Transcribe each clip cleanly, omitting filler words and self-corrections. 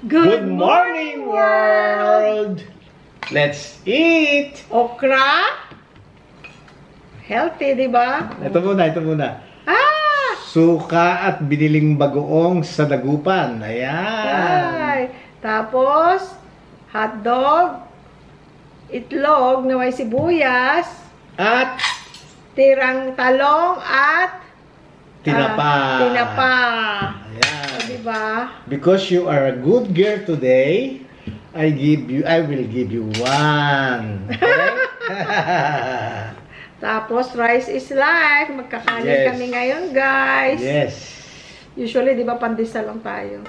Good morning, world! Let's eat! Okra? Healthy, di ba? Ito muna. Ah! Suka at biniling bagoong sa dagupan. Ayan. Ay. Tapos, hotdog, itlog na may sibuyas, At tirang talong at tinapa. tinapa. Ayan. O, di ba? Because you are a good girl today, I will give you one. Okay? Tapos, rice is life. Magkakanin Yes. kami ngayon, guys. Yes. Usually, di ba, pandesal lang tayo.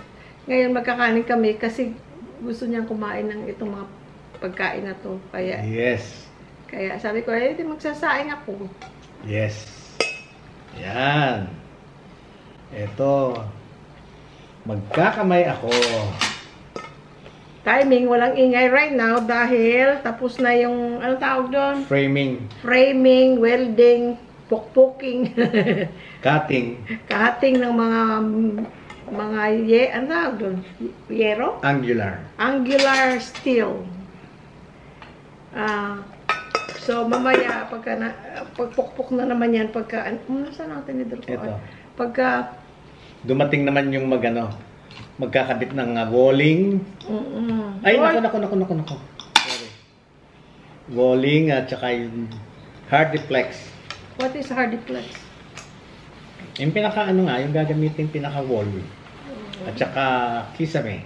Ngayon, magkakanin kami kasi gusto niyang kumain ng itong mga pagkain na to. Yes. Kaya sabi ko, di magsasaing ako. Yes. Yan. Ito. Magkakamay ako. Timing, walang ingay right now dahil tapos na yung, ano tawag doon? Framing. Framing, welding, pukpuking, Cutting. cutting ng ano tawag doon? Yero? Angular. Angular steel. So, mamaya, pagpukpuk na naman yan, saan ang tinidor ko? Ito. Pagka, Dumating naman yung magkakabit ng walling. Ay, naku. Sorry. Walling at saka yung hardiplex. what is hardiplex? Yung yung gagamitin pinaka-wall. At saka kisame.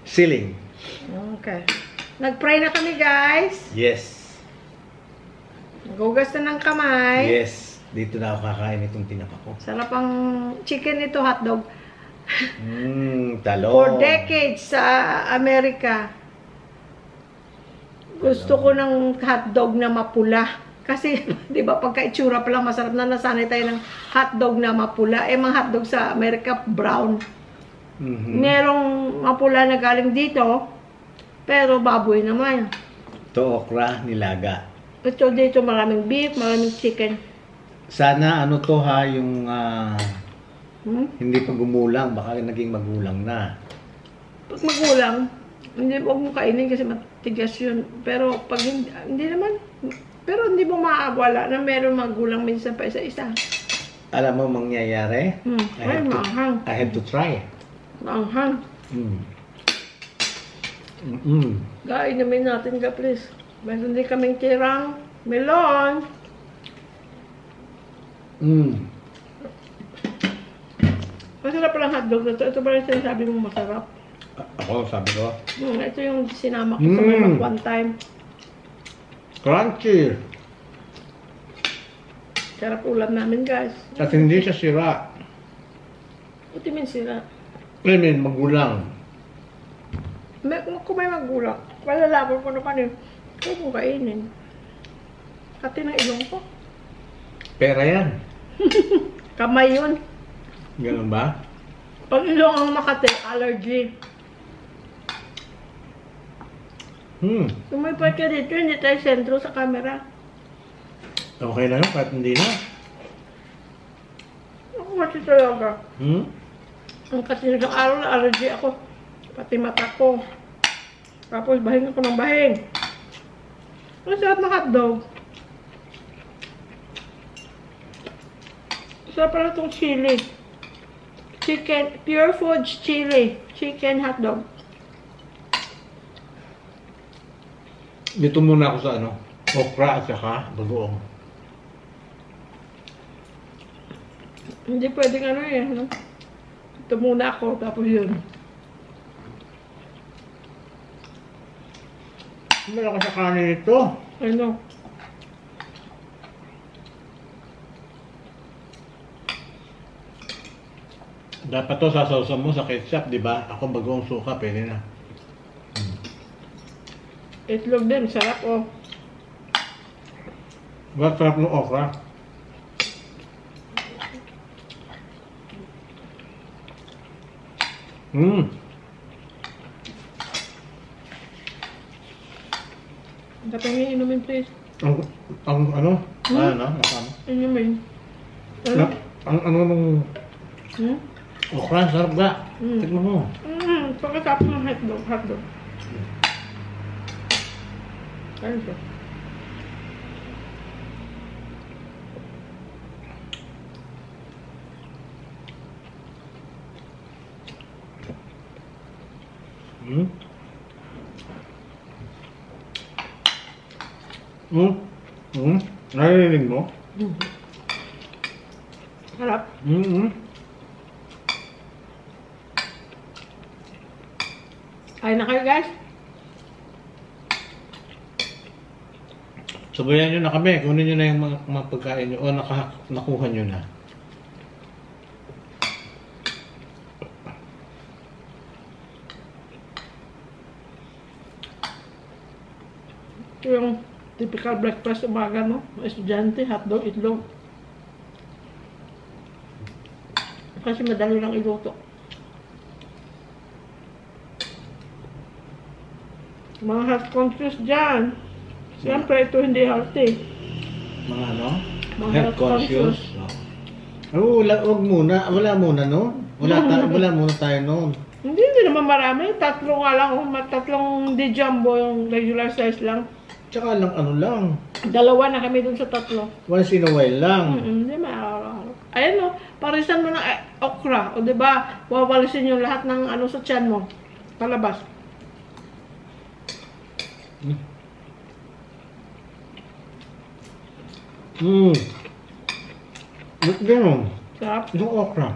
Ceiling. Okay. Nag-pray na kami, guys. Yes. Gugas na ng kamay. Yes. Dito na ako kakain itong tinapa ko. Sarap ang chicken nito, hotdog. Talong. For decades sa Amerika, gusto ko ng hotdog na mapula. Kasi, di ba, pagka itsura pa lang, masarap na nasanay tayo ng hotdog na mapula. Mga hotdog sa Amerika, brown. Merong mapula na galing dito, pero baboy naman. Ito okra, nilaga. Ito dito, maraming beef, maraming chicken. Sana to yung hindi pa gumulang, baka naging magulang na. Pag magulang, huwag mo kainin kasi matigas yun. Pero pag hindi naman, pero hindi mo maawala na meron magulang minsan pa isa-isa. Alam mo mangyayari? Maanghang. I have to try. Maanghang. Kain namin natin ka, please. Meron din kaming tirang melon. Masarap palang hotdog na ito. Ito ba yung sinasabi mong masarap? Ako, sabi ko. Ito yung sinama ko sa mga one time. Crunchy. Sarap ulam namin, guys. At hindi siya sira. Buti min sila. I mean, magulang. Kung may magulang, malalaban ko naman huwag mong kainin. Kati ng ilong ko. Pera yan. Kamay yun. Ganun ba? Pag ilong ang makati, allergy. Tumipat ka dito, hindi tayo sentro sa camera. Okay na yun, kahit hindi na. Ako kasi talaga. Ang kasi ng araw na allergy ako. Pati mata ko. Tapos bahing ako ng bahing. Ang sarap na hotdog. Sarap pala itong chili. Chicken, Pure Foods chili. Chicken hotdog. Dito muna ako sa okra at saka bagoong. Hindi pwedeng Ito muna ako, tapos yun. Meron ka sa kanin ito. Ano? Dapat to sasawsaw mo sa ketchup, di ba? Ako bagoong suka, pwede na. Itlog din, sarap oh. Ba't sarap ng okra? Dapat nga inumin, please. Ang ano? Nakama. Inumin. Ang okra, sarap ba? Tignan mo. Pagkatapos ng hotdog, hotdog. Ayun siya. Hmm? Hmm? Hmm? Narinig mo? Harap. Hmm? Kain na kayo, guys. Sabayan nyo na kami. Kunin nyo na yung mga pagkain nyo. O nakuha nyo na. Ito yung typical breakfast umaga, no? Mga estudyante, hotdog, itlog. Kasi madali lang iluto. Mga health conscious dyan. Siyempre, ito hindi healthy. Mga ano? Mga Health conscious. Oo, wag muna. Wala muna, no? Wala muna tayo noon. Hindi naman marami. Tatlo nga lang. Tatlong di jumbo yung regular size lang. Tsaka lang, ano lang. Dalawa na kami dun sa tatlo. Once in a while lang. Hindi maaraw-araw. Ayan o, parisan mo ng okra. O diba, wawalisin yung lahat ng ano sa tiyan mo. Palabas. Ganun. Sarap. Yung okra.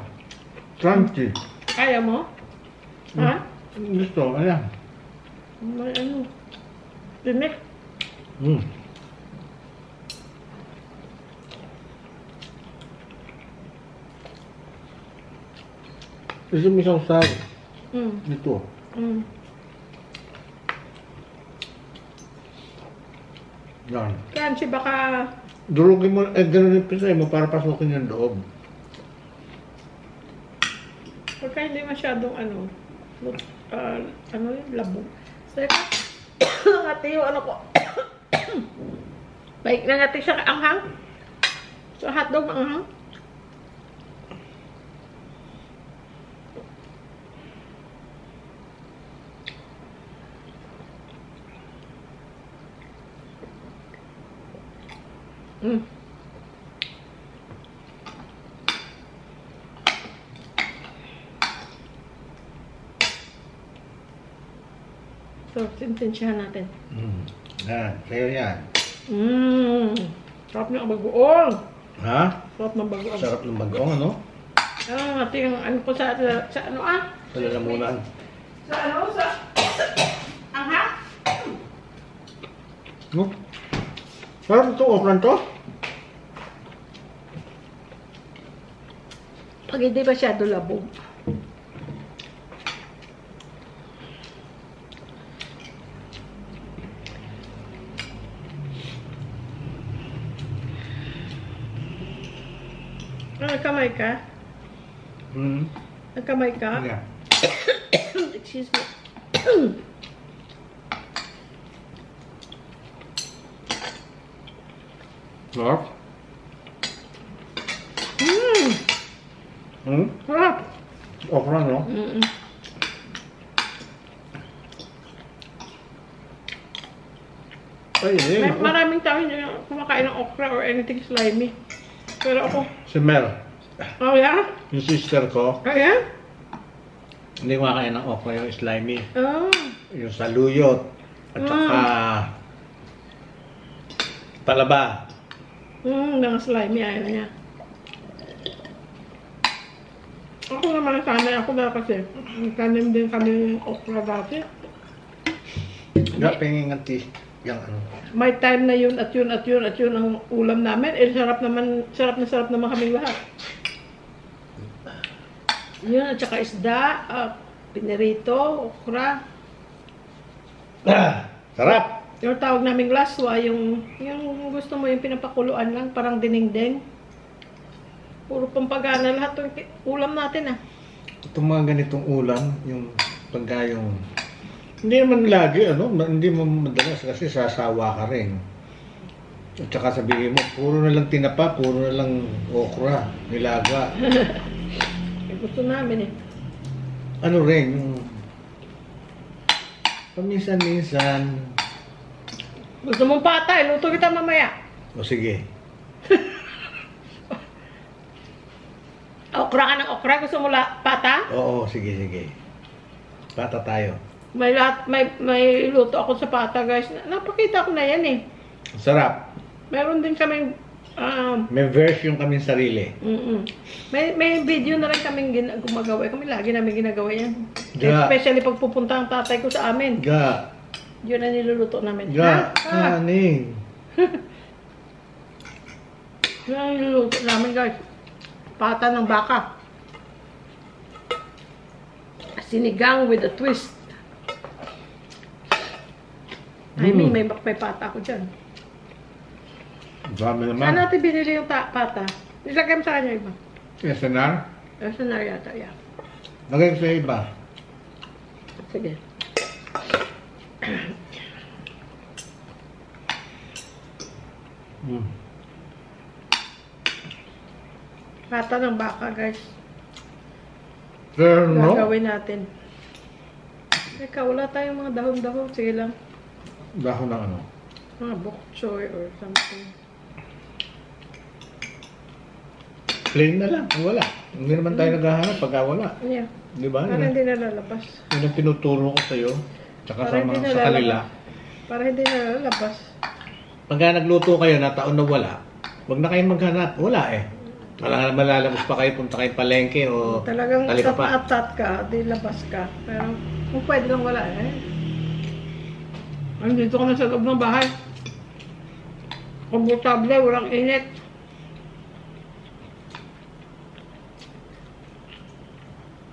Crunchy. Kaya mo? Ha? Gusto, ayan. May ano. Tinik. Kasi may sausaw. Mm. Ito. Mm. Yan. Crunchy baka... Durugin mo, ganun yung pisay mo para pasukin yung loob. Pagka hindi masyadong ano yung labog. Teka, ngati yung ano ko. Baik na ngati siya kaanghang. So hotdog maanghang. So, sintensyahan natin. Yan, sa'yo yan. Sarap ng bagoong. Ha? Sarap ng bagoong. Sarap ng bagong, ano? Ito yung ano ko sa ano Sa lalamunan. Sa ano? Sa... Anghang? No? Sarap ito, okran to? Pag hindi masyado labog. Nagkamay ka? Nagkamay ka? Yeah. Excuse me. Sarap? Sarap. Okra, no? Ay, Maraming tao hindi kumakain ng okra or anything slimy. Pero ako... Si Mel. Oh, yeah? Yung sister ko. Oh, yeah? Hindi kumakain ng okra yung slimy. Oh. Yung saluyot. At saka... Talaba. Mga slimy ayaw niya. Ako naman sanay ako na kasi nagtanim din kami ng okra dati. Penging anti yung ano. May time na yun at yun at yun at yun ang ulam namin. Eh, sarap na naman kaming lahat. Yun, at saka isda, pinirito, okra. Sarap! Yung tawag naming laswa, yung gusto mo yung pinapakuluan lang, parang dinengdeng. Puro pampagana lahat ng ulam natin Itong mga ganitong ulam, yung pagka yung... Hindi naman lagi, ano? Hindi mo madalas kasi sasawa ka rin. At saka sabihin mo, puro na lang tinapa, puro na lang okra, nilaga. Gusto namin Ano rin, yung Paminsan-minsan. Gusto mong pata, iluto kita mamaya. O sige. Okra ka ng okra, gusto mo pata? Oo, sige. Pata tayo. May luto ako sa pata, guys. Napakita ko na yan eh. Sarap. Meron din kaming May version kaming sarili. may video na rin kaming gumagawa. Kami lagi namin ginagawa yan. Ga. Especially pag pupunta ang tatay ko sa amin. Ga. Yun ang niluluto namin. Kanin. Yun ang niluluto namin, guys. Pata ng baka. Sinigang with a twist. I mean, may pata ko dyan. Dami naman. Saan natin binili yung pata? Ilagay mo sa kanya iba. SNR? SNR yata, yeah. Lagay ko sa iba. Sige. Pata ng baka, guys. Pero no? Gagawin natin. Teka, wala tayong mga dahon-dahon. Sige lang. Dahon ng ano? Mga bok choy or something. Plain na lang. Wala. Hindi naman tayo naghahanap pagka wala. Yeah. Di ba? Para hindi nalalabas. Yun ang tinuturo ko sa'yo. Tsaka Para hindi sa kanila. Para hindi nalalabas. Pagka nagluto kayo na taon na wala, huwag na kayong maghanap. Wala eh. Malalabas pa kayo, punta kayo palengke o Talagang talipapa. tat ka, di labas ka. Pero kung pwede lang wala eh. Andito ko na sa loob ng bahay. Komportable, walang init.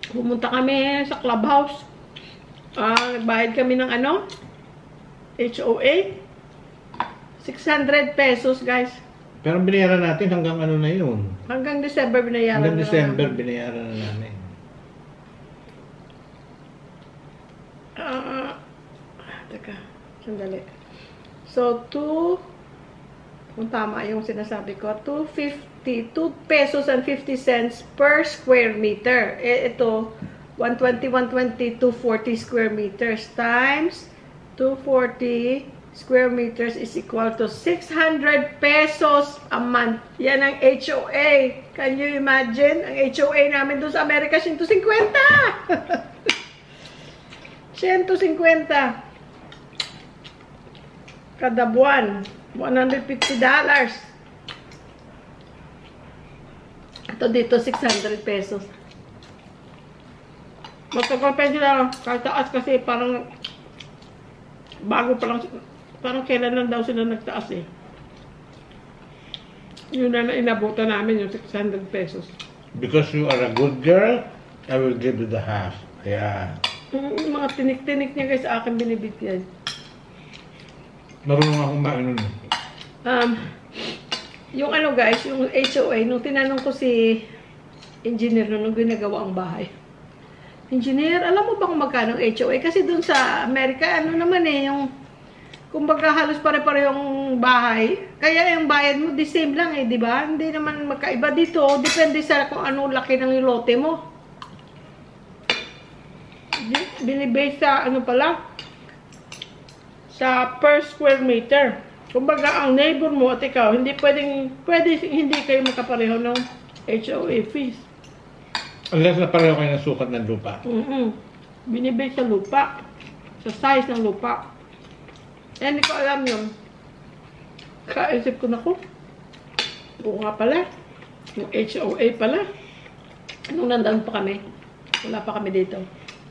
Pumunta kami sa clubhouse. Nagbayad kami ng ano? HOA. 600 pesos, guys. Pero binayaran natin hanggang ano na yun. Hanggang December binayaran Hanggang na December namin. binayaran na namin. Teka, sandali. So, kung tama yung sinasabi ko, 2 pesos and 50 cents per square meter. Ito, 120, 240 square meters times 240 square meters is equal to 600 pesos a month. Yan ang HOA. Can you imagine? Ang HOA namin doon sa Amerika, 150. 150. Kada buwan. $150. Ito dito, 600 pesos. Matagal pa sila kataas kasi parang bago pa lang, parang kailan lang daw sila nagtaas eh. Yun na inabutan namin yung 600 pesos. Because you are a good girl, I will give you the half. Yeah. Mga tinik-tinik niya guys sa akin binibigyan. Marunong akong maano nun. Yung ano guys, yung HOA, nung tinanong ko si engineer nung ginagawa ang bahay. Engineer, alam mo ba kung magkano ang HOA? Kasi dun sa Amerika, ano naman eh, yung kumbaga halos pare-pare yung bahay. Kaya yung bayad mo, the same lang eh, di ba? Hindi naman magkaiba dito. Depende sa kung ano laki ng lote mo. Binibase sa ano pala? Sa per square meter. Kumbaga, ang neighbor mo at ikaw, hindi hindi kayo makapareho ng HOA fees. Unless na pareho kayo ng sukat ng lupa. Binibase sa lupa. Sa size ng lupa. Eh, hindi ko alam yun. Kaisip ko na ko. Oo nga pala. Yung HOA pala. Nung nandun pa kami. Wala pa kami dito.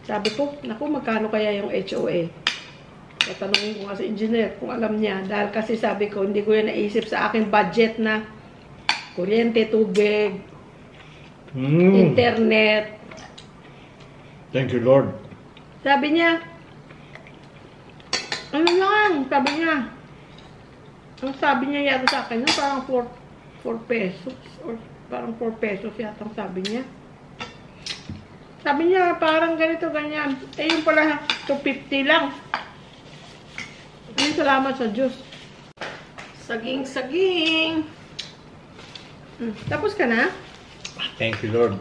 Sabi ko, naku, magkano kaya yung HOA? Tatanungin ko nga sa engineer kung alam niya. Dahil kasi sabi ko, hindi ko yan naisip sa aking budget na kuryente, tubig, internet. Thank you, Lord. Sabi niya, ano lang, sabi niya. Ang sabi niya yata sa akin, parang 4 pesos. Or parang 4 pesos yata ang sabi niya. Sabi niya, parang ganito, ganyan. Eh, yung pala, 250 lang. Ay, salamat sa Diyos. Saging. Tapos ka na? Thank you, Lord.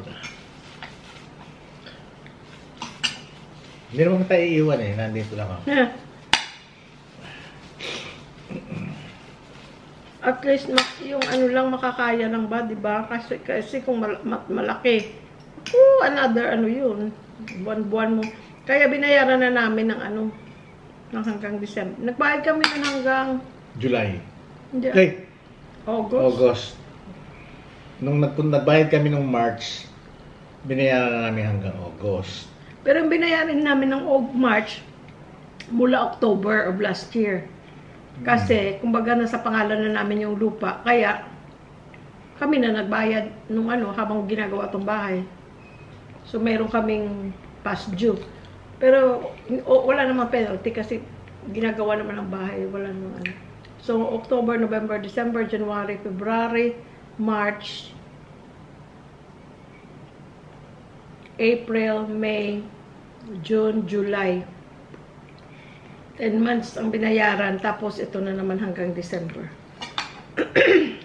Hindi naman tayo iiwan eh. Nandito lang ako. At least yung ano lang makakaya lang ba, 'di ba? Kasi kung malaki. Another ano 'yun. Buwan-buwan mo. Kaya binayaran na namin ng ano ng hanggang December. Nagbayad kami ng hanggang July. Hindi. August. Nung nagbayad kami ng March, binayaran na namin hanggang August. Pero yung binayaran namin ng March mula October of last year. Kasi, kumbaga nasa pangalan na namin yung lupa, kaya kami na nagbayad nung ano, habang ginagawa tong bahay. So, meron kaming past due. Pero, wala namang penalty kasi ginagawa naman ang bahay, wala namang ano. So, October, November, December, January, February, March, April, May, June, July. 10 months ang binayaran, tapos ito na naman hanggang December.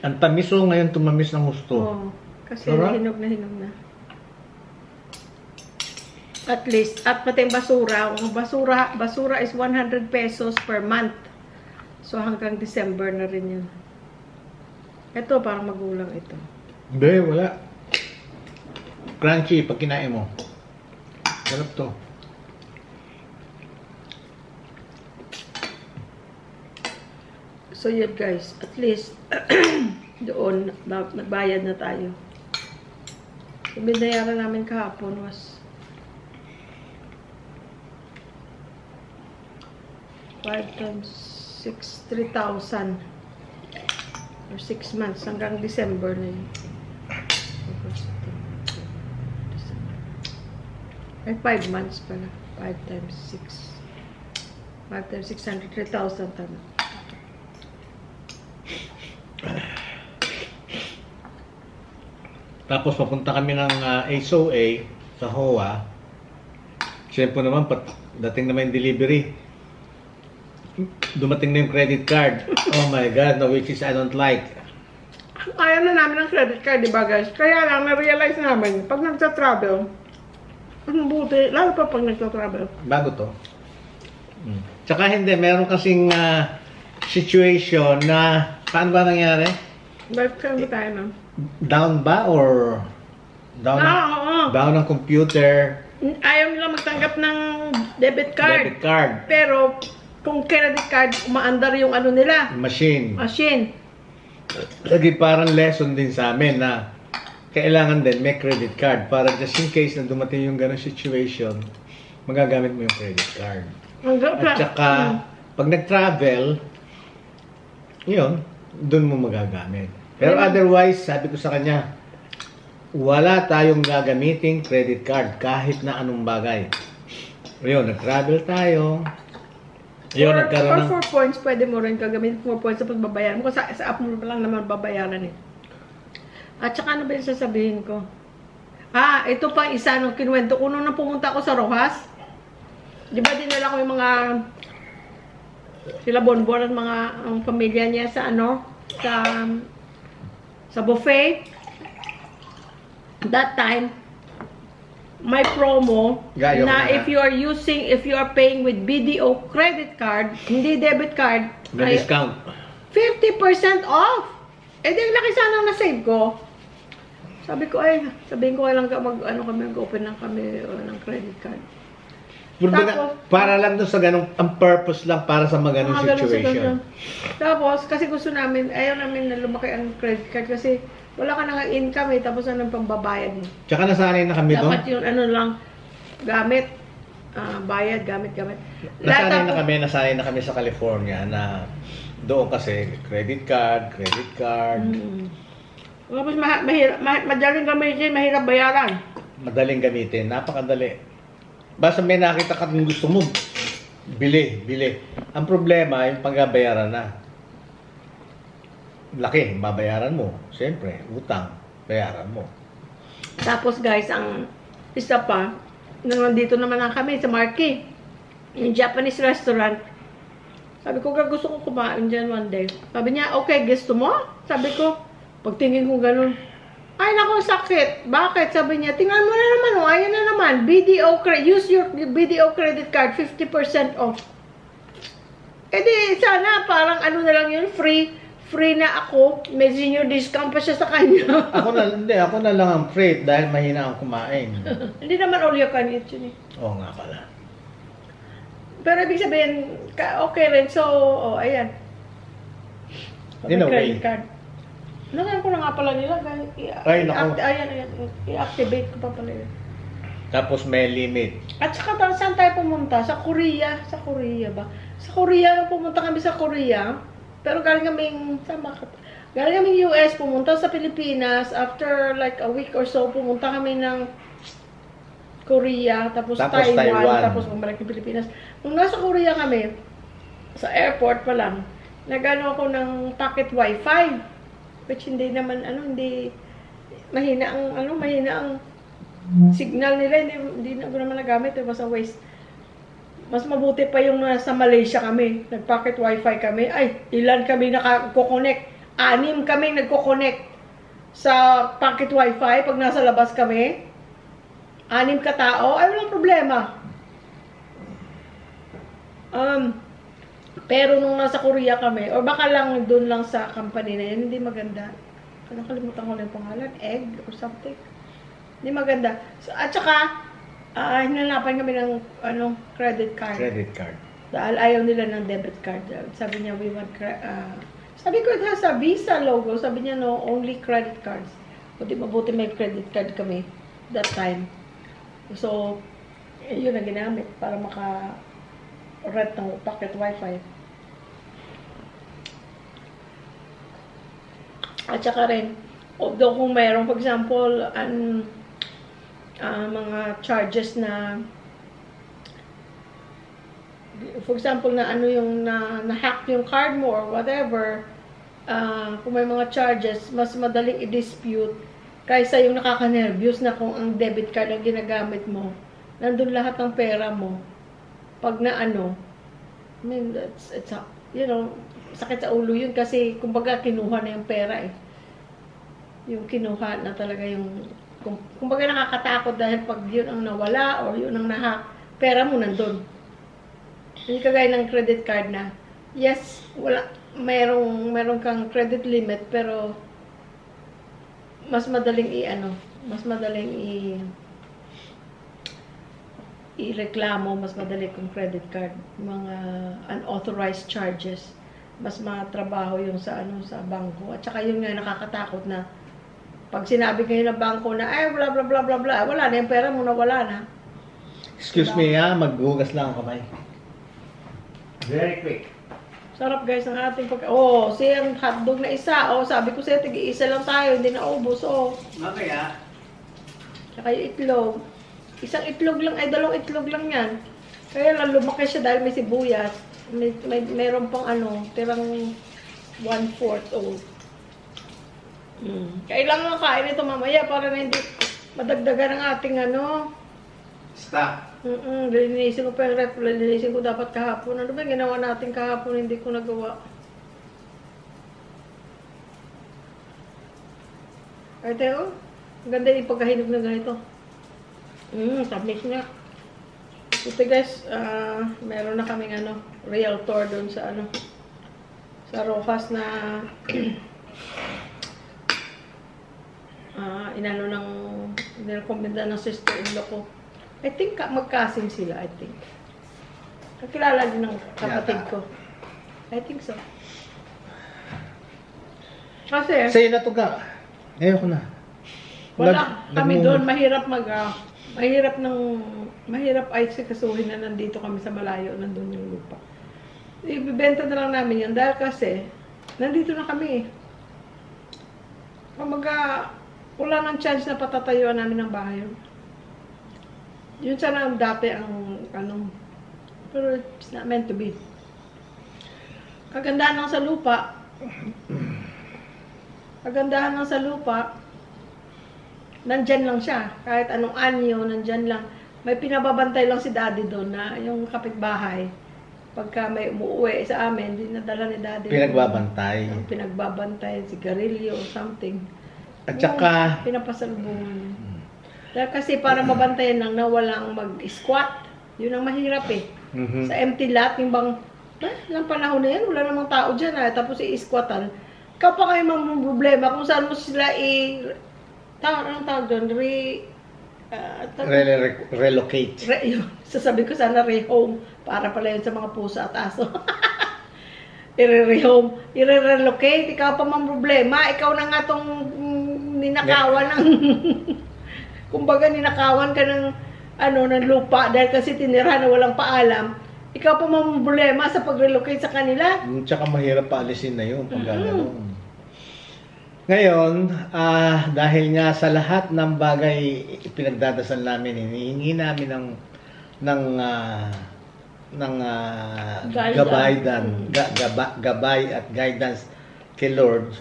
Ang tamis ngayon tumamis ng gusto. Oo, kasi hinog na. At least, at pati yung basura is 100 pesos per month. So hanggang December na rin yun. Ito, parang magulang ito. Hindi, wala. Crunchy pag kinain mo. Sarap to. So yun guys, at least doon nagbayad na tayo. So, binayaran namin kahapon was 5 times 6, 3,000 or 6 months hanggang December na yun. Ay, 5 months pala. 5 times 6. 5 times 600, 3,000 tama. Tapos papunta kami ng HOA sa HOA. Siyempre naman, dating naman yung delivery. Dumating na yung credit card. Oh my God, no, which is I don't like. Ayaw na namin ng credit card, di ba guys? Kaya lang, na-realize namin, pag nagsa-travel, ang buti, lalo pa pag nagsa-travel. Bago to. Tsaka hindi, meron kasing situation na, paano ba nangyari? Lifetime tayo na. Down ba or down ang computer? Ayaw nila magtanggap ng debit card. Debit card. Pero kung credit card, umaandar yung ano nila. Machine. Lagi parang lesson din sa amin na kailangan din may credit card para just in case na dumating yung ganong situation, magagamit mo yung credit card. At saka, pag nag-travel, yun, dun mo magagamit. Pero otherwise, sabi ko sa kanya, wala tayong gagamiting credit card kahit na anong bagay. Yun, nag-travel tayo. Yun, nagkaroon ng 4 points, pwede mo rin gagamitin 4 points tapos babayaran mo. Sa app mo lang naman babayaran eh. At saka ano ba yung sasabihin ko? Ito pa isa nung kinuwento ko nung pumunta ako sa Rojas. Di ba dinala ko yung mga sila Bonbon at mga ang pamilya niya sa ano, sa buffet. That time, may promo na if you are paying with BDO credit card, hindi debit card, may discount. 50% off. Eh di laki sanang na-save ko. Sabihin ko lang mag-open lang kami ng credit card. Tapos, para lang doon sa ganong, ang purpose lang para sa mga ganong situation. Tapos, kasi gusto namin, ayaw namin na lumaki ang credit card kasi wala ka nang income eh, tapos anong pambabayad mo. Tsaka nasanay na kami doon. Dapat yung ano lang, gamit, bayad, gamit. Nasanay na kami sa California na doon kasi credit card. Tapos madaling gamitin, mahirap bayaran. Madaling gamitin, napakadali. Basta may nakita ka kung gusto mo, bili. Ang problema, yung pagbabayaran na. Laki, babayaran mo. Siyempre, utang, bayaran mo. Tapos guys, ang isa pa, nandito naman na kami sa Marquee, yung Japanese restaurant. Sabi ko, gusto ko kumain dyan one day. Sabi niya, okay, gusto mo? Sabi ko, pagtingin ko ganun, Ay, naku, sakit. Bakit? Sabi niya, tingnan mo na naman, oh, ayan na naman. Use your BDO credit card, 50% off. Eh di, sana, parang ano na lang yun, free na ako. May senior discount pa siya sa kanya. Ako na lang ang freight dahil mahina akong kumain. Hindi naman all you can eat yun eh. Oo nga pala. Pero ibig sabihin, okay rin. So, ayan. In a way. Credit card. Nakan ko na nga pala nila. Ayan, i-activate ko pa pala yun. Tapos may limit. At saka saan tayo pumunta? Sa Korea. Sa Korea ba? Sa Korea, pumunta kami sa Korea. Pero galing kaming US, pumunta sa Pilipinas. After like a week or so, pumunta kami ng Korea, tapos Taiwan, tapos bumalik ng Pilipinas. Nung nasa Korea kami, sa airport pa lang, nagano ako ng pocket wifi. Which hindi naman, hindi, mahina ang signal nila, hindi na naman nagamit, it was a waste. Mas mabuti pa yung nasa Malaysia kami, nag-pocket wifi kami, ay, ilan kami nakakukonek, 6 kami nagkukonek sa pocket wifi pag nasa labas kami, 6 katao, ay walang problema. Pero nung nasa Korea kami, or baka lang doon lang sa company na yun, hindi maganda. Nakalimutan ko na yung pangalan, egg or something. Hindi maganda. So, at saka, hinanapan kami ng credit card. Credit card. Dahil ayaw nila ng debit card. Sabi niya, we want sabi ko, it has a Visa logo. Sabi niya, no, only credit cards. Buti mabuti may credit card kami that time. So, yun ang ginamit para maka-rent ng pocket wifi. At saka rin, although kung mayroong, for example, mga charges na, for example, na yung na-hack yung card mo or whatever, kung may mga charges, mas madaling i-dispute kaysa yung nakaka-nervous na kung ang debit card ang ginagamit mo, nandun lahat ng pera mo. Pag I mean, it's sakit sa ulo yun kasi kumbaga kinuha na yung pera eh. Yung kinuha na talaga yung kumbaga nakakatakot dahil pag yun ang nawala o yun ang nahack, pera mo nandun. Hindi kagaya ng credit card na yes, meron kang credit limit pero mas madaling i-reklamo, mas madali kung credit card, mga unauthorized charges. Mas matrabaho yung sa bangko. At saka yung nga nakakatakot na pag sinabi kayo ng bangko na ay bla bla bla bla bla, wala na yung pera mo, nawala na. Excuse me maghugas lang ang kamay. Very quick. Sarap guys ng ating siyang hotdog na isa. Sabi ko sa'yo, tig-iisa lang tayo, hindi na ubos. Mamaya. Saka yung itlog. Isang itlog lang, ay 2 itlog lang yan. Kaya lang lumaki siya dahil may sibuyas. Meron pang tirang 1/4. Kailangan kain ito mamaya para na hindi madagdagan ang ating Stop. Lilinisin ko pa yung ref. Lilinisin ko dapat kahapon. Ano ba ginawa natin kahapon? Hindi ko nagawa. Ito ang ganda yung pagkahinog na ganito. Tamis nga. Ito guys, meron na kaming realtor doon sa sa Rojas na nirekomenda ng sister-in-law ko. I think magkasim sila, I think. Kakilala din ng kapatid ko. I think so. Kasi sa'yo na to ka. Ayoko na. Wala kami doon, mahirap ay sikasuhin na nandito kami sa malayo, nandun yung lupa. Ibibenta na lang namin yun dahil kasi nandito na kami. Wala nang chance na patatayuan namin ng bahay. Yun sana ang dati pero it's not meant to be. Kagandahan lang sa lupa. Nandyan lang siya. Kahit anong anyo, nandyan lang. May pinababantay lang si daddy doon na yung kapitbahay. Pagka may umuwi sa amin, dinadala ni daddy. Pinagbabantay. Pinagbabantay, sigarilyo or something. At saka, pinapasalubungan niya. Dahil kasi para mabantayan lang na walang mag-squat. Yun ang mahirap eh. Sa empty lot, yung bang, lang panahon na yan, wala namang tao dyan tapos i-squatan. Ikaw pa kayo mang problema kung saan mo sila anong tawag doon? relocate. Sasabihin ko sana rehome para pala yun sa mga pusa at aso. I-rehome. I-relocate. Ikaw pa mang problema. Ikaw na nga tong ninakawan ng kumbaga ninakawan ka ng ng lupa dahil kasi tinira na walang paalam. Ikaw pa mang problema sa pag-relocate sa kanila. Tsaka mahirap paalisin na yun pag gano'n. Ngayon, dahil nga sa lahat ng bagay pinagdadasal namin, hinihingi namin ng gabay at guidance kay Lord.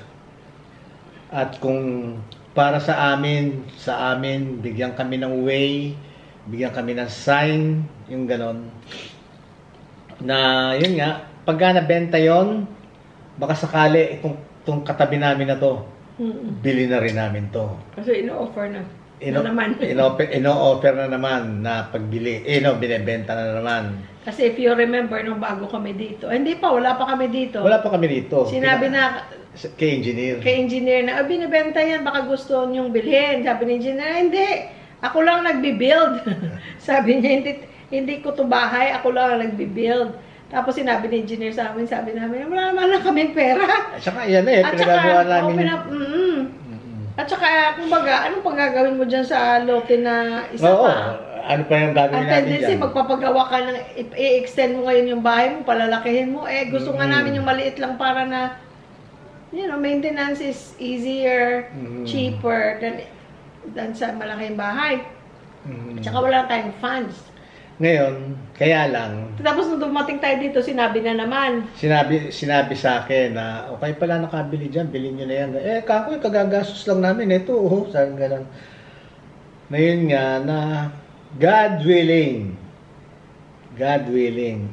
At kung para sa amin, bigyan kami ng way, bigyan kami ng sign, yung ganon. Na, yun nga, pagka nabenta yun, baka sakali itong katabi namin na to, bili na rin namin to. Kasi ino-offer na. Ino-offer na naman na pagbili. Binibenta na naman. Kasi if you remember, nung bago kami dito, hindi pa, wala pa kami dito. Wala pa kami dito. Sinabi na, kay engineer. Kay engineer na, binibenta yan, baka gusto niyong bilhin. Sabi ni engineer, hindi. Ako lang nagbi-build. Sabi niya, hindi ko to bahay, ako lang nagbi-build. Tapos sinabi ni engineer sa amin, sabi namin, wala naman lang kaming pera. At saka yan pinagagawa namin. At saka, kumbaga, anong panggagawin mo dyan sa lote na isa pa? Ano pa yung gagawin natin dyan? Ang tendency, magpapagawa ka ng, i-extend mo ngayon yung bahay mo, palalakihin mo. Gusto nga namin yung maliit lang para na, maintenance is easier, cheaper than sa malaking bahay. At saka wala tayong funds. Ngayon, kaya lang. Tapos nung dumating tayo dito, sinabi na naman. Sinabi sa akin na, okay pala nakabili dyan, bilhin nyo na yan. Kako, kagagastos lang namin. Ito, sabi gano'n. Ngayon nga na, God willing,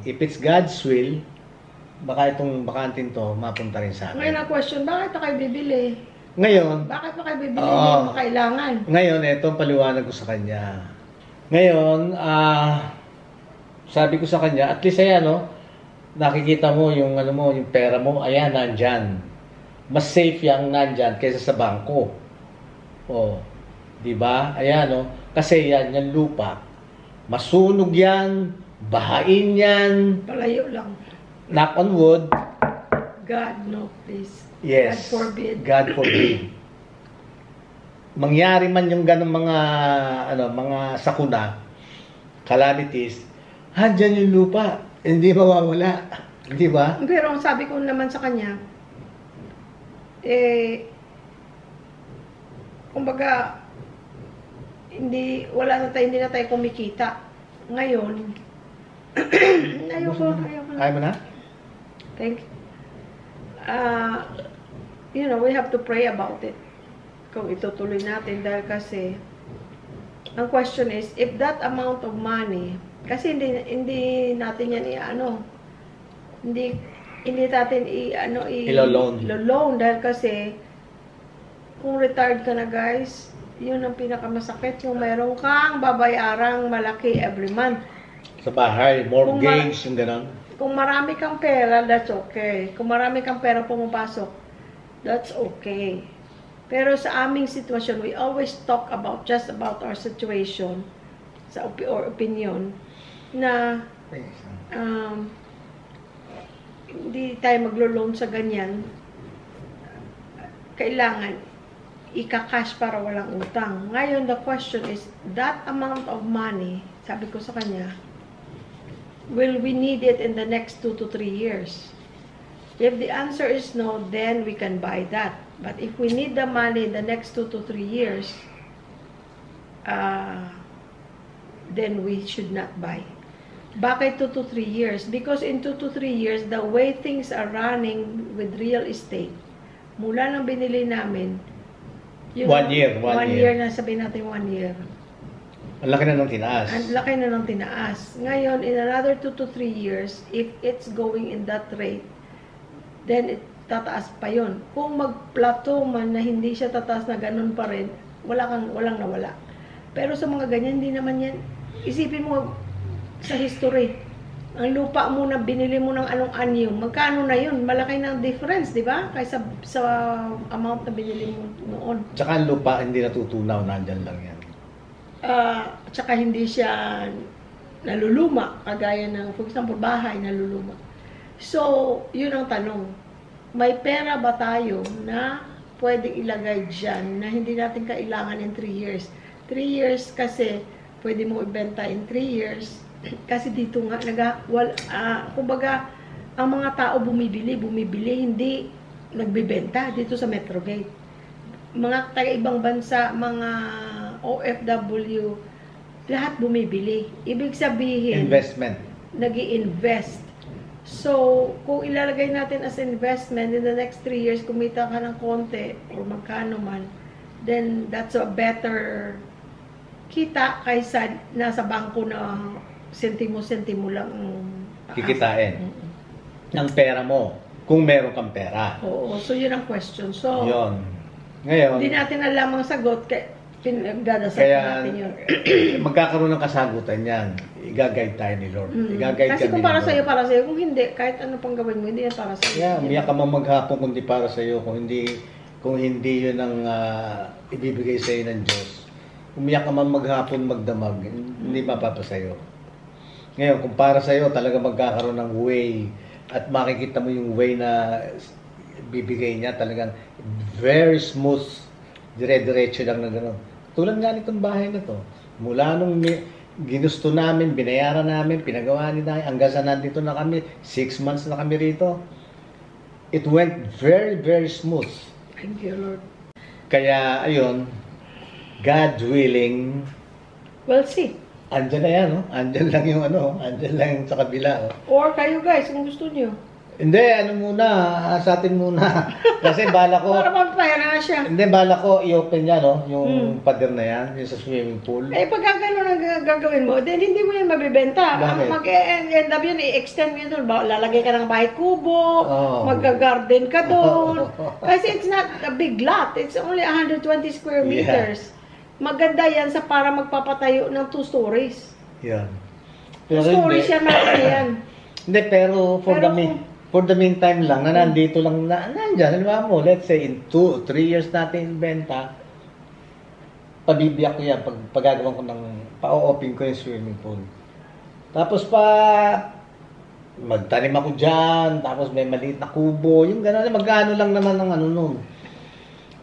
if it's God's will, baka itong bakantin to, mapunta rin sa akin. Ngayon ang question, bakit pa kayo bibili? Ngayon, bakit pa kayo bibili? Hindi mo kailangan. Ngayon, ito ang paliwanag ko sa kanya. Ngayon, sabi ko sa kanya, at least nakikita mo yung yung pera mo, ayan, nandyan. Mas safe yung nandyan kaysa sa bangko. Di ba? Ayan, kasi yan, yung lupa. Masunog yan, bahain yan. Palayo lang. Knock on wood. God, no, please. Yes. God forbid. God forbid. Mangyari man yung ganong mga sakuna, calamities, handyan yung lupa, hindi mawawala. Di ba? Pero ang sabi ko naman sa kanya, kumbaga, hindi na tayo kumikita. Ngayon, ayoko. Ayaw mo na? Thank you. We have to pray about it. Kung itutuloy natin dahil kasi ang question is if that amount of money kasi hindi natin yan hindi natin i-loan dahil kasi kung retired ka na guys, yun ang pinakamasakit yung mayroon kang babayarang malaki every month sa bahay, mortgage, yung gano'n. Kung marami kang pera, that's okay. Kung marami kang pera pumapasok, that's okay. Pero sa aming sitwasyon, we always talk just about our situation or opinion na hindi tayo maglo-loan sa ganyan. Kailangan ika-cash para walang utang. Ngayon, the question is, that amount of money, sabi ko sa kanya, will we need it in the next 2 to 3 years? If the answer is no, then we can buy that. But if we need the money in the next 2 to 3 years, then we should not buy. Bakit 2 to 3 years? Because in 2 to 3 years, the way things are running with real estate, mula nang binili namin, yung 1 year. 1 year na, sabihin natin 1 year. Ang laki na ng tinaas. Ang laki na ng tinaas. Ngayon, in another 2 to 3 years, if it's going in that rate, then tataas pa yon. Kung mag-plateau man na hindi siya tataas na ganun pa rin, walang nawala. Pero sa mga ganyan, hindi naman yan. Isipin mo sa history, ang lupa mo na binili mo ng anong anyo, magkano na yun? Malaki ng difference, di ba? Kaysa sa amount na binili mo noon. Tsaka ang lupa hindi natutunaw, nandyan lang yan. Tsaka hindi siya naluluma, kagaya ng, for example, bahay naluluma. So, yun ang tanong. May pera ba tayo na pwedeng ilagay dyan na hindi natin kailangan in 3 years? 3 years kasi pwede mo ibenta in 3 years. Kasi dito nga, kumbaga, ang mga tao bumibili, hindi nagbibenta dito sa Metro Gate. Mga taga-ibang bansa, mga OFW, lahat bumibili. Ibig sabihin, Investment. nag-i-invest. So, kung ilalagay natin as investment, in the next 3 years, kumita ka ng konti, or magkano man, then that's a better kita kaysa nasa bangko na sentimo-sentimo lang taas. Kikitain. Ng pera mo. Kung meron kang pera. Oo. So, yun ang question. So, Yun. Ngayon, hindi natin alam ang sagot. Pinagdadasal kaya natin yun. magkakaroon ng kasagutan yan. I-guide tayo ni Lord. I-guide Kasi kami kung para ni sa'yo, Lord. para sa'yo. Kung hindi, kahit ano pang gawin mo, hindi yan para sa'yo. Yeah, umiyak ka man maghapon kung di para sa'yo. Kung hindi yun ang ibibigay sa'yo ng Diyos. Umiyak ka man maghapon magdamag. Hindi mapapasayo. Ngayon, kung para sa'yo, talaga magkakaroon ng way at makikita mo yung way na bibigay niya, talagang very smooth, dire-diretso lang na gano'n. Tulad nga nitong bahay na to. Mula nung ginusto namin, binayaran namin, pinagawa nila, hanggang sa nandito na kami, 6 months na kami rito. It went very, very smooth. Thank you, Lord. Kaya, ayun, God willing, We'll see. andyan na yan, no? Andyan lang yung andyan lang yung sa kabila, oh. Or kayo guys, kung gusto niyo. Hindi, sa atin muna. Kasi bala ko, Para magpaya na siya. hindi, bala ko i-open yan, no? Yung pader na yan, yung sa swimming pool. Eh, pag gano'n ang gagawin mo, then hindi mo yan mabibenta. Bakit? Mag-end up yun, i-extend mo yun doon. Lalagay ka ng bahay kubo, Oh. mag-garden ka doon. Kasi it's not a big lot. It's only 120 square meters. Maganda yan sa para magpapatayo ng 2 stories. Yan. 2 stories yan na yan. Hindi, pero for the meantime lang, na nandito lang, nandyan, alam mo, let's say in 2 3 years natin benta, pabibiyak ko yan, pagagawan ko pa-open ko yung swimming pool. Tapos magtanim ako dyan, tapos may maliit na kubo, yung gano'n, magkano lang naman ng nun.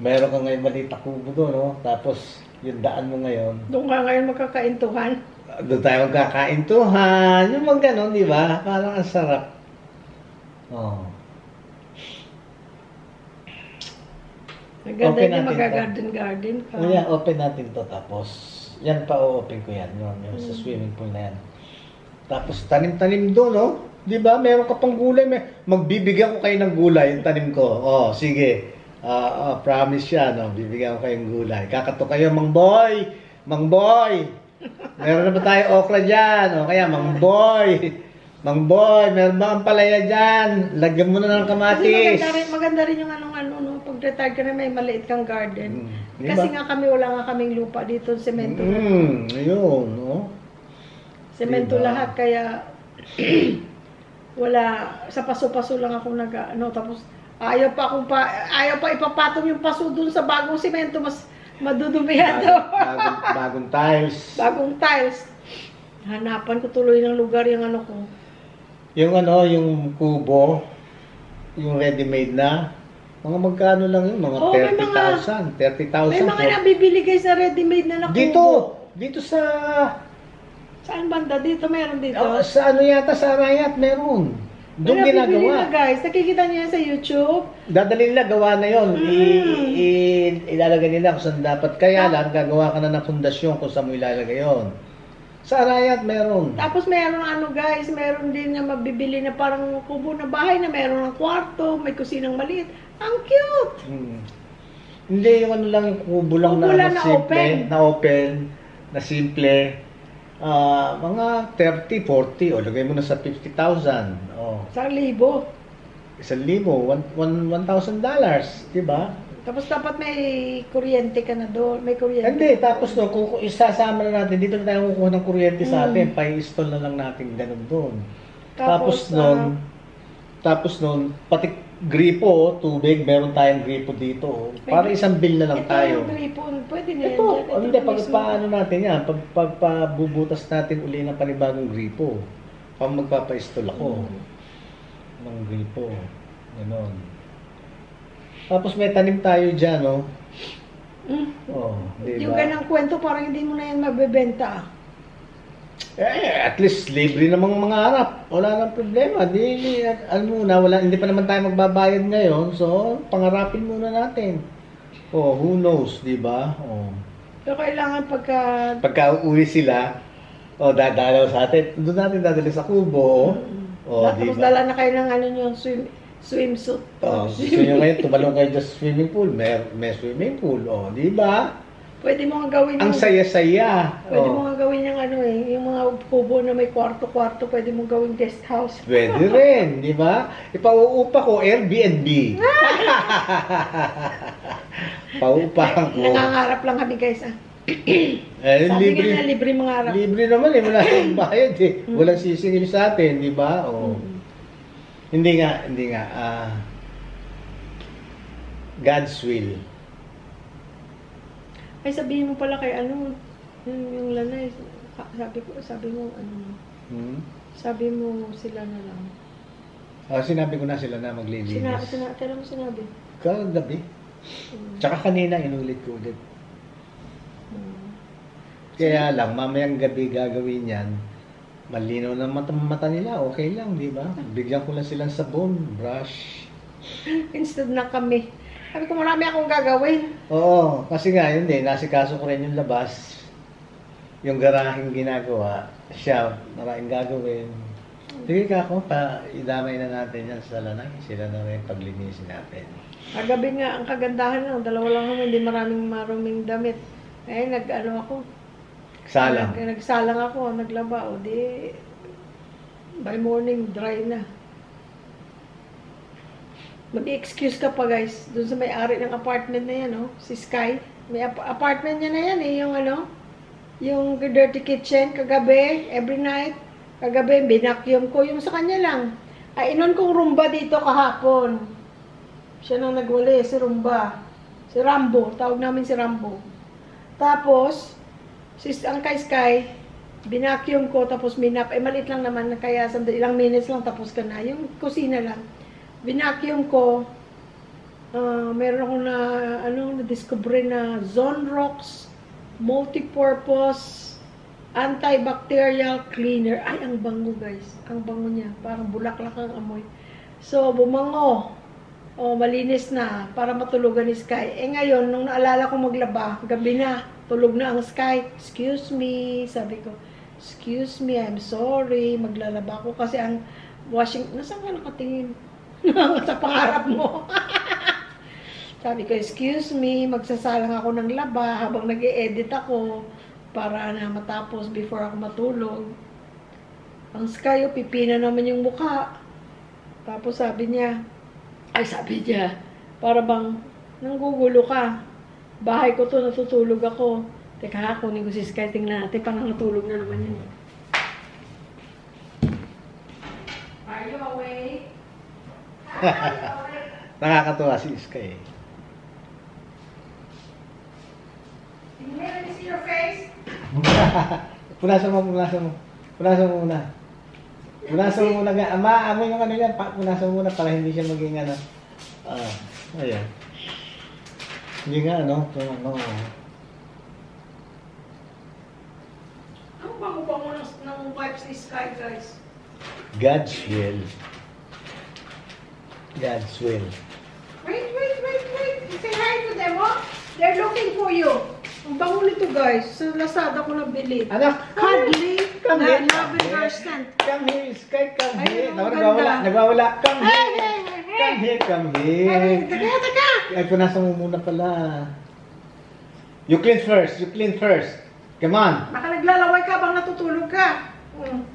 Meron ka ngayon maliit na kubo doon, no? Tapos, yung daan mo ngayon. Doon ka ngayon magkakaintuhan. Doon tayo magkakaintuhan. Yung mga ganon, di ba? Parang ang sarap. Oh. Maganda Open yung natin mag-garden ka. O yan, open natin to. Tapos, yan pa open ko yan. Yung sa swimming pool na yan. Tapos, tanim-tanim doon, no? Di ba? Meron ka pang gulay. Magbibigyan ko kayo ng gulay, yung tanim ko. Oh, sige. Promise siya, no? Bibigyan ko kayong gulay. Kakato kayo, Mang Boy! Mang Boy! Meron na ba tayo okra dyan? O kaya, Mang Boy! Mang Boy, meron ba ang palaya dyan? Lagyan mo na ng kamatis. Kasi maganda rin yung no? Pag-retire ka na may maliit kang garden. Diba? Kasi nga wala nga kaming lupa dito, semento. Ayun, no? Semento Diba? lahat, kaya wala, sa paso-paso lang ako tapos ayaw pa ipapatong yung paso dun sa bagong semento, mas madudumihan daw. Bagong tiles. Bagong tiles. Hanapan ko tuloy ng lugar yung ko. Yung kubo, yung ready-made na, mga magkano lang yun? Mga 30,000. 30,000. May mga nabibili guys na ready-made na kubo. Dito sa... Saan banda? Dito, meron dito. Sa yata, sa Arayat, meron. Doon ginagawa. Na guys, nakikita niyo yan sa YouTube. Dadalhin nila, gawa na yun. Ilalagay nila kung saan dapat. Kaya lang, gagawa ka na ng pundasyon kung saan mo ilalagay yun. Sa Arayat, meron. Tapos meron guys, meron din na mabibili na parang kubo na bahay na meron ng kwarto, may kusinang maliit. Ang cute! Hindi, yung lang, yung kubo lang na simple, na simple. Mga 30, 40, o lagay mo na sa 50,000. Oh. Sa libo. $1,000, di ba? Tapos dapat may kuryente ka na doon. May kuryente. Hindi, tapos no, kung isasama na natin, dito na tayo kukuha ng kuryente sa atin, pa-install na lang natin ganun doon. Tapos nun, pati gripo, tubig, meron tayong gripo dito. Para isang bill na lang tayo. Ito yung gripo, pwede na yan. Ito, hindi, paano natin yan, pagpabubutas natin uli ng panibagong gripo. Pag magpapa-install ako ng gripo. Ganon. Tapos may tanim tayo dyan, no? Oh, diba? Yung ganang kwento, parang hindi mo na yan mabebenta. At least libre namang mga harap. Wala nang problema. Hindi pa naman tayo magbabayad ngayon. So, pangarapin muna natin. Oh, who knows, di ba? Oh. So, kailangan pagka uwi sila, dadalaw sa atin. Doon natin dadali sa kubo. Tapos dala na kayo ng swimsuit. Gusto nyo ngayon, tumalong kayo sa swimming pool. May swimming pool. Di ba? Pwede mo nga gawin ang saya-saya. Pwede mo nga gawin yung mga kubo na may kwarto-kwarto, pwede mo gawin guest house. Pwede rin, di ba? Ipauupa ko Airbnb. Pauupahan ko. Nangangarap lang kami guys. Sabi libre, nga na libre mga harap. libre naman wala nang bayad Walang sisingil sa atin, di ba? Hindi nga, God's will. Ay, sabihin mo pala kay yung lanay, sabi mo sabi mo sila na lang. Sinabi ko na sila na maglilinis. Kailan mo sinabi? Kagabi. Tsaka kanina inulit ko ulit. Kaya lang, mamayang gabi gagawin yan. Malinaw na mata nila, okay lang, di ba? Bigyan ko lang silang sabon, brush. Instead na kami. Sabi ko, marami akong gagawin. Oo, kasi nga yun nasikaso ko rin yung labas. Yung garaheng ginagawa, siya, maraming gagawin. Sige ka ako, idamay na natin yan sa lanay. Sila na rin paglinisin natin. Kagabi nga, ang kagandahan lang, dalawa lang naman, hindi maruming damit. Ako. Salang. Nagsalang ako, naglaba. By morning, dry na. Mag-excuse ka pa guys, dun sa may-ari ng apartment na yan, si Sky. May apartment niya na yan yung dirty kitchen, kagabi, every night, kagabi, binacuum ko, yung sa kanya lang. Inon kong Rumba dito kahapon. Siya nang nagwali, si Rumba. Si Rambo, tawag namin si Rambo. Tapos, ang kay Sky, binacuum ko, tapos minap, maliit lang naman, kaya ilang minutes lang, tapos ka na. Yung kusina lang. Binacuum ko, meron ako na-discover na Zonrox multi-purpose antibacterial cleaner. Ay, ang bango guys. Ang bango niya. Parang bulaklak ang amoy. So, bumango. Malinis na para matulugan ni Sky. Ngayon, nung naalala ko maglaba, gabi na, tulog na ang Sky. Excuse me, sabi ko. Excuse me, I'm sorry. Maglalaba ko kasi ang washing, nasaan ka nakatingin? Sa pangarap mo. Sabi ko, excuse me, magsasalang ako ng laba habang nag-e-edit ako para na matapos before ako matulog. Ang Sky, pipina naman yung mukha. Tapos sabi niya, para bang nanggugulo ka. Bahay ko to, natutulog ako. Teka, kunin ko si Sky, tingnan natin, parang natulog na naman yun. Are you awake? Nakakatuwa si Sky. Let me see your face. Punasan mo muna. Punasan mo muna. Amoy yung yan. Punasan mo muna para hindi siya maging ayan. Hindi nga, Ang bango-bango ng vibes ni Sky, guys. God's will. God's will. Wait. Say hi to them, They're looking for you. Ang bango nito, guys. Sa Lazada ko nabili. Anak, Cuddly. Come here. Lavender scent. Come here, Sky. Come here. Ay, ang ganda. Nagwawala. Come here. Hey. Come here. Taka. Ay, punasan mo muna pala. You clean first. Come on. Baka naglalaway ka bang natutulog ka.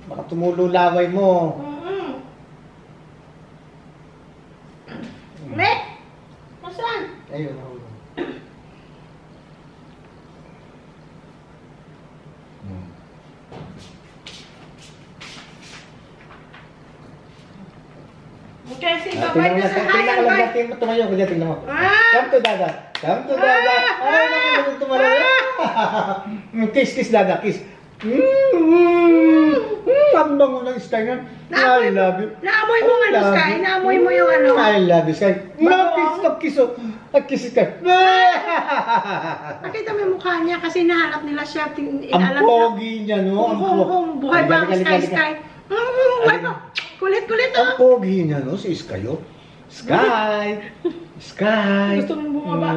Baka tumulo laway mo. Ayun, nahulog. Okay, sige, Tingnan bye mo na na, sa tingnan hayan, ko lang bye. natin, tumayo ko dyan, tingnan mo. Ah! Come to dada. Come to dada. Ay, naku, tumalaw. Kiss, dada, kiss. Ang bango ng Sky nga. I love you. Naamoy mo ano, Sky? Naamoy mo yung ano? I love you, Sky. Kiss, kiss, Sky. Nakita mo yung mukha niya kasi nahanap nila siya. Ang pogi niya, no? Kung buhay ba ang Sky? Buhay pa. Kulit-kulit, Ang pogi niya, no? Si Sky, oh. Sky. Gusto mo bumaba?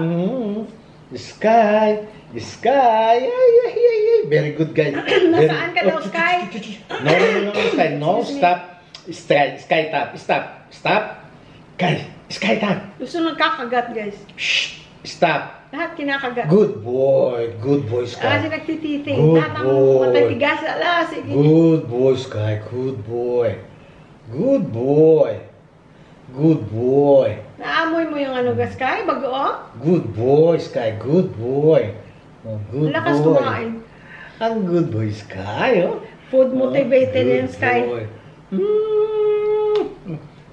Sky. Ay. Very good guy. Nasaan ka daw, Sky? No, Sky. No, stop. Sky, stop. Sky, tap. Gusto nang kakagat, guys. Shh. Stop. Lahat kinakagat. Good boy, Sky. Kasi nagtititing. Good Lahat ang boy. matatigas. Ala, sige. Good boy, Sky. Good boy. Naamoy mo yung ano, Sky? Bago? Good boy, Sky. Good boy. Oh, good Lakas boy. kumain. Ang good boy, Sky, oh. Food motivated Good yan, Sky. boy.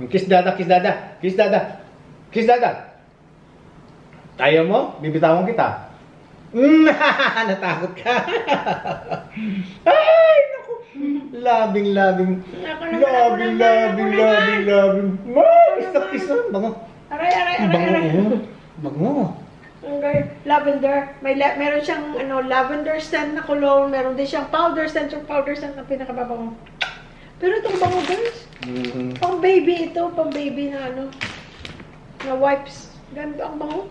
Kiss dada. Ayaw mo? Bibitawan kita. Natakot ka. Ay, naku. Labing. Kiss. Bango. Aray. Bango. Okay. Lavender. Meron siyang lavender scent na cologne. Meron din siyang powder scent. Yung powder scent na pinakababango. Pero itong bango, guys. Pang baby ito. Pang baby na na wipes. Ganda ang bango.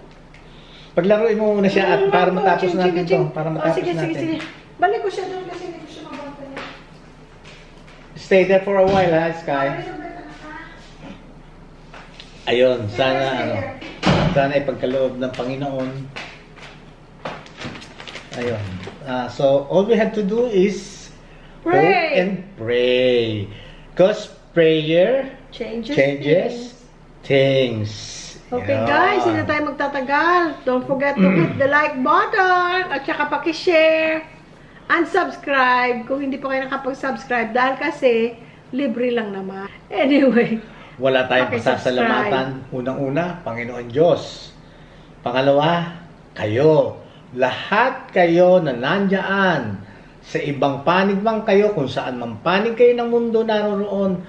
Paglaruin mo muna siya at para matapos natin ito. Sige. Balik ko siya doon kasi hindi ko siya mabanta niya. Stay there for a while, ha, Sky? Ayun, sana ipagkaloob ng Panginoon. Ayun. So, all we have to do is Pray. hope and pray. Because prayer changes things. Okay, Ayun. guys, hindi na tayo magtatagal. Don't forget to hit the like button at saka paki-share and subscribe kung hindi pa kayo nakapag-subscribe dahil kasi libre lang naman. Anyway, Wala tayong Paki-subscribe. pasasalamatan. Unang-una, Panginoon Diyos. Pangalawa, kayo. Lahat kayo na nandyan sa ibang panig man kayo, kung saan man panig kayo ng mundo naroroon.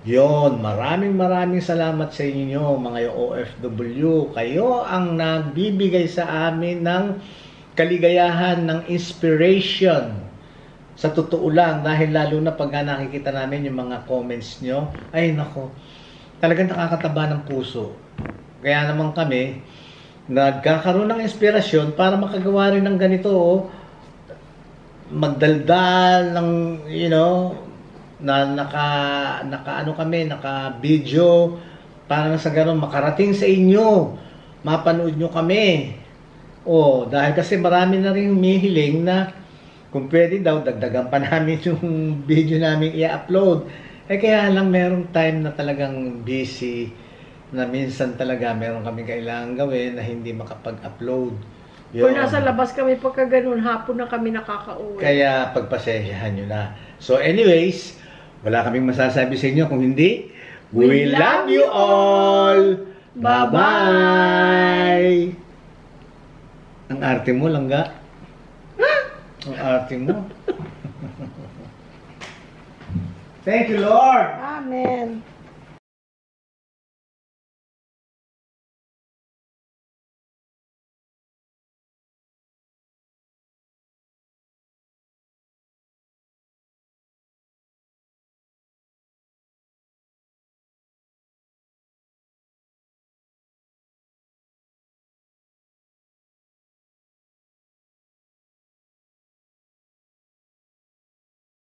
Yon, maraming salamat sa inyo, mga OFW. Kayo ang nagbibigay sa amin ng kaligayahan, ng inspiration. Sa totoo lang, dahil lalo na pag nakikita namin yung mga comments nyo, ay nako, talagang nakakataba ng puso. Kaya naman kami, nagkakaroon ng inspirasyon para makagawa rin ng ganito, magdaldal ng, na naka-video para sa gano'n makarating sa inyo, mapanood nyo kami. Dahil kasi marami na rin humihiling na kung pwede daw, dagdagan pa namin yung video namin i-upload. Kaya lang merong time na talagang busy, na minsan talaga meron kami kailangan gawin na hindi makapag-upload. kung nasa labas kami pagka ganun, hapon na kami nakaka-uwi. Kaya pagpasensyahan nyo na. So anyways, wala kaming masasabi sa inyo kung hindi. We love you all! Bye-bye! Ang arte mo, Langga. Ang arte mo. Thank you, Lord! Amen.